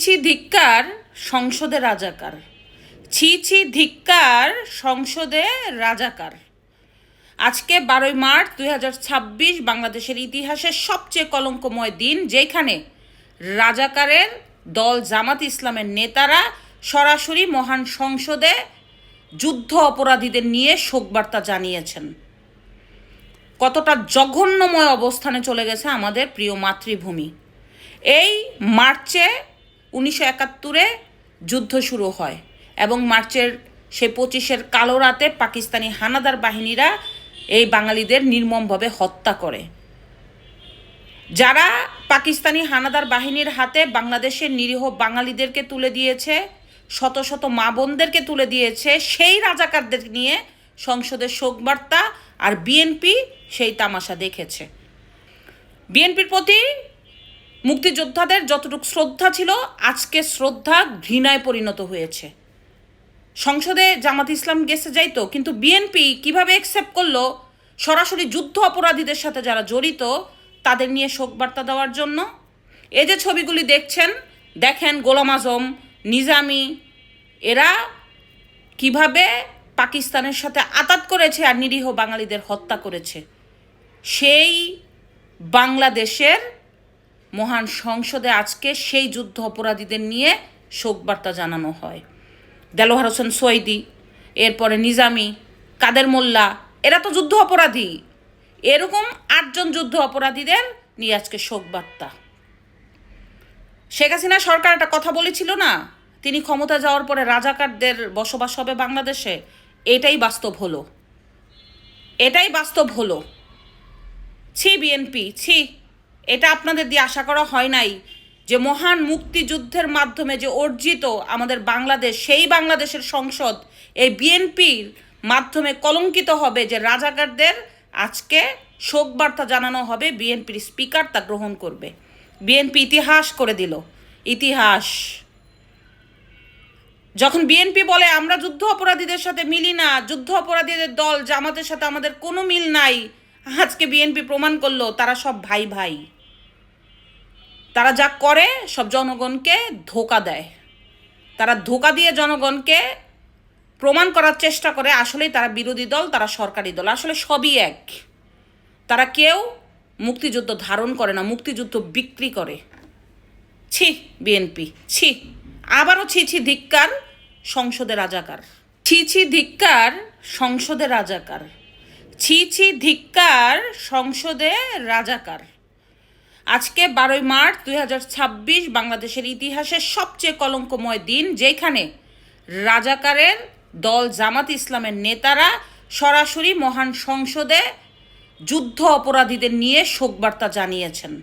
ছি ধিক্কার সংসদে রাজাকার। ছি ছি ধিক্কার সংসদে রাজাকার। আজকে 12ই মার্চ 2026 বাংলাদেশের ইতিহাসের সবচেয়ে কলঙ্কময় দিন, যেখানে রাজাকারের দল জামাত ইসলামের নেতারা সরাসরি মহান সংসদে যুদ্ধ অপরাধীদের নিয়ে শোকবার্তা জানিয়েছেন। কতটা জঘন্যময় অবস্থানে চলে গেছে আমাদের প্রিয় মাতৃভূমি। এই মার্চে 1971-এ যুদ্ধ শুরু হয় এবং মার্চের সে 25-এর কালো রাতে পাকিস্তানি হানাদার বাহিনীরা এই বাঙালিদের নির্মমভাবে হত্যা করে। যারা পাকিস্তানি হানাদার বাহিনীর হাতে বাংলাদেশের নিরীহ বাঙালিদেরকে তুলে দিয়েছে, শত শত মা বোনদেরকে তুলে দিয়েছে, সেই রাজাকারদের নিয়ে সংসদের শোকবার্তা, আর বিএনপি সেই তামাশা দেখেছে। বিএনপির প্রতি মুক্তিযোদ্ধাদের যতটুকু শ্রদ্ধা ছিল, আজকে শ্রদ্ধা ঘৃণায় পরিণত হয়েছে। সংসদে জামাত ইসলাম গেছে যাইতো, কিন্তু বিএনপি কিভাবে অ্যাকসেপ্ট করলো সরাসরি যুদ্ধ অপরাধীদের সাথে যারা জড়িত তাদের নিয়ে শোকবার্তা দেওয়ার জন্য? এই যে ছবিগুলি দেখেন গোলাম আজম, নিজামী, এরা কিভাবে পাকিস্তানের সাথে আতাত করেছে আর নিরীহ বাঙালিদের হত্যা করেছে। সেই বাংলাদেশের মহান সংসদে আজকে সেই যুদ্ধ অপরাধীদের নিয়ে শোকবার্তা জানানো হয়। দেলোয়ার হোসেন সৈয়দি, এরপরে নিজামী, কাদের মোল্লা, এরা তো যুদ্ধ অপরাধী। এরকম 8 জন যুদ্ধ অপরাধীদের নিয়ে আজকে শোকবার্তা। শেখ হাসিনা সরকার একটা কথা বলেছিল না, তিনি ক্ষমতা যাওয়ার পরে রাজাকারদের বসবাস হবে বাংলাদেশে। এটাই বাস্তব হলো। ছি বিএনপি, ছি। এটা আপনাদের দিয়ে আশা করা হয় নাই যে মহান মুক্তিযুদ্ধের মাধ্যমে যে অর্জিত আমাদের বাংলাদেশ, সেই বাংলাদেশের সংসদ এই বিএনপির মাধ্যমে কলঙ্কিত হবে, যে রাজাকারদের আজকে শোকবার্তা জানানো হবে, বিএনপির স্পিকার তা গ্রহণ করবে। বিএনপি ইতিহাস করে দিল, ইতিহাস। যখন বিএনপি বলে আমরা যুদ্ধ অপরাধীদের সাথে মিলি না, যুদ্ধ অপরাধীদের দল জামাতের সাথে আমাদের কোনো মিল নাই, আজকে বিএনপি প্রমাণ করলো তারা সব ভাই ভাই। তারা যা করে সব জনগণকে ধোঁকা দেয়। তারা ধোঁকা দিয়ে জনগণকে প্রমাণ করার চেষ্টা করে আসলেই তারা বিরোধী দল, তারা সরকারি দল। আসলে সবই এক। তারা কেউ মুক্তিযুদ্ধ ধারণ করে না, মুক্তিযুদ্ধ বিক্রি করে। ছি বিএনপি, ছি। আবারও ছি ছি ধিক্কার সংসদে রাজাকার। ছি ছি ধিক্কার সংসদে রাজাকার। ছি ছি ধিক্কার সংসদে রাজাকার। আজকে 12ই মার্চ 2026 বাংলাদেশের ইতিহাসের সবচেয়ে কলঙ্কময় দিন, যেখানে রাজাকারের দল জামাত ইসলামের নেতারা সরাসরি মহান সংসদে যুদ্ধ অপরাধীদের নিয়ে শোকবার্তা জানিয়েছেন।